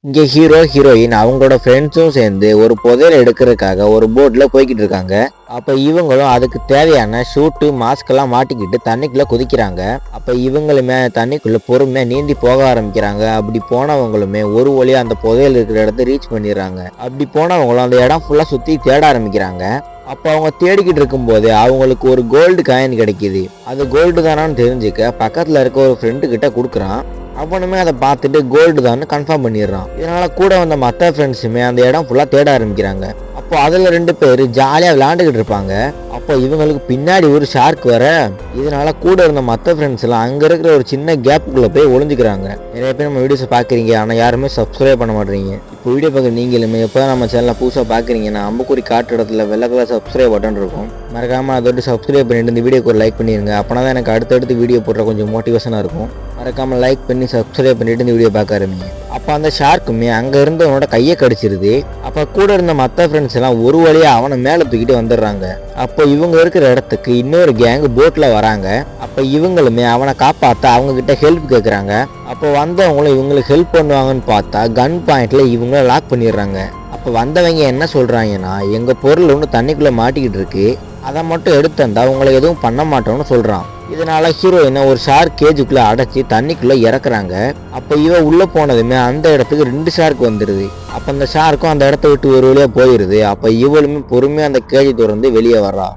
இங்கே hero heroine அவங்களோட ஃப்ரெண்ட்ஸும் சேர்ந்து ஒரு புதையல் எடுக்கிறதுக்காக ஒரு போட்டில் போய்கிட்டு இருக்காங்க. அப்போ இவங்களும் அதுக்கு தேவையான ஷூட்டு மாஸ்கெல்லாம் மாட்டிக்கிட்டு தண்ணிக்குள்ளே குதிக்கிறாங்க. அப்போ இவங்களுமே தண்ணிக்குள்ளே பொறுமையாக நீந்தி போக ஆரம்பிக்கிறாங்க. அப்படி போனவங்களுமே ஒரு வழியாக அந்த புதையல் இருக்கிற இடத்த ரீச் பண்ணிடுறாங்க. அப்படி போனவங்களும் அந்த இடம் ஃபுல்லாக சுற்றி தேட ஆரம்பிக்கிறாங்க. அப்போ அவங்க தேடிக்கிட்டு இருக்கும்போது அவங்களுக்கு ஒரு கோல்டு காயின் கிடைக்கிது. அது கோல்டு தானான்னு தெரிஞ்சுக்க பக்கத்தில் இருக்க ஒரு ஃப்ரெண்டு கிட்ட கொடுக்குறான். அவனுமே அதை பார்த்துட்டு கோல்டு தான் கன்ஃபார்ம் பண்ணிடுறான். இதனால கூட வந்த மற்ற ஃப்ரெண்ட்ஸுமே அந்த இடம் ஃபுல்லாக தேட ஆரம்பிக்கிறாங்க. அப்போ அதில் 2 பேர் ஜாலியாக விளையாண்டுக்கிட்டு இருப்பாங்க. அப்போ இவங்களுக்கு பின்னாடி ஒரு ஷார்க் வர, இதனால கூட இருந்த மற்ற ஃப்ரெண்ட்ஸ் எல்லாம் அங்கே இருக்கிற ஒரு சின்ன கேப்புக்குள்ளே போய் ஒளிஞ்சுக்கிறாங்க. நிறைய பேர் நம்ம வீடியோஸை பார்க்குறீங்க, ஆனால் யாருமே சப்ஸ்கிரைப் பண்ண மாட்டேறீங்க. இப்போ வீடியோ பார்க்குற நீங்களுமே எப்போ நம்ம சேனலில் புதுசாக பார்க்குறீங்கன்னா அம்புக்குறி காட்டு இடத்துல வெள்ளை கலர் சப்ஸ்கிரைப் பட்டன் இருக்கும். மறக்காமல் அதோட சப்ஸ்கிரைப் பண்ணிட்டு இந்த வீடியோக்கு ஒரு லைக் பண்ணிடுங்க. அப்போனா தான் எனக்கு அடுத்தடுத்து வீடியோ போடுற கொஞ்சம் மோட்டிவேஷனாக இருக்கும். மறக்காமல் லைக் பண்ணி சப்ஸ்கிரைப் பண்ணிட்டு இந்த வீடியோ பார்க்க ஆரம்பிங்க. அப்போ அந்த ஷார்க்குமே அங்கே இருந்தவனோட கையை கடிச்சிருது. அப்போ கூட இருந்த மற்ற ஃப்ரெண்ட்ஸ் எல்லாம் ஒரு வழியாக அவனை மேலே தூக்கிட்டு வந்துடுறாங்க. அப்போ இவங்க இருக்கிற இடத்துக்கு இன்னொரு கேங் போட்டில் வராங்க. அப்போ இவங்களுமே அவனை காப்பாற்ற அவங்க கிட்ட ஹெல்ப் கேட்குறாங்க. அப்போ வந்தவங்களும் இவங்களுக்கு ஹெல்ப் பண்ணுவாங்கன்னு பார்த்தா கன் பாயிண்ட்ல இவங்கள லாக் பண்ணிடுறாங்க. அப்போ வந்தவங்க என்ன சொல்கிறாங்கன்னா, எங்கள் பொருள் ஒன்று தண்ணிக்குள்ளே மாட்டிக்கிட்டு இருக்கு, அதை மட்டும் எடுத்து தந்தா உங்களை எதுவும் பண்ண மாட்டோம்னு சொல்கிறான். இதனால ஹீரோயினை ஒரு ஷார்க் கேஜுக்குள்ளே அடைச்சி தண்ணிக்குள்ளே இறக்குறாங்க. அப்போ இவ உள்ளே போனதுமே அந்த இடத்துக்கு 2 ஷார்க் வந்துடுது. அப்போ அந்த ஷார்க்கும் அந்த இடத்த விட்டு ஒரு வழியாக போயிடுது. அப்போ இவளுமே பொறுமையாக அந்த கேஜை திறந்து வெளியே வர்றா.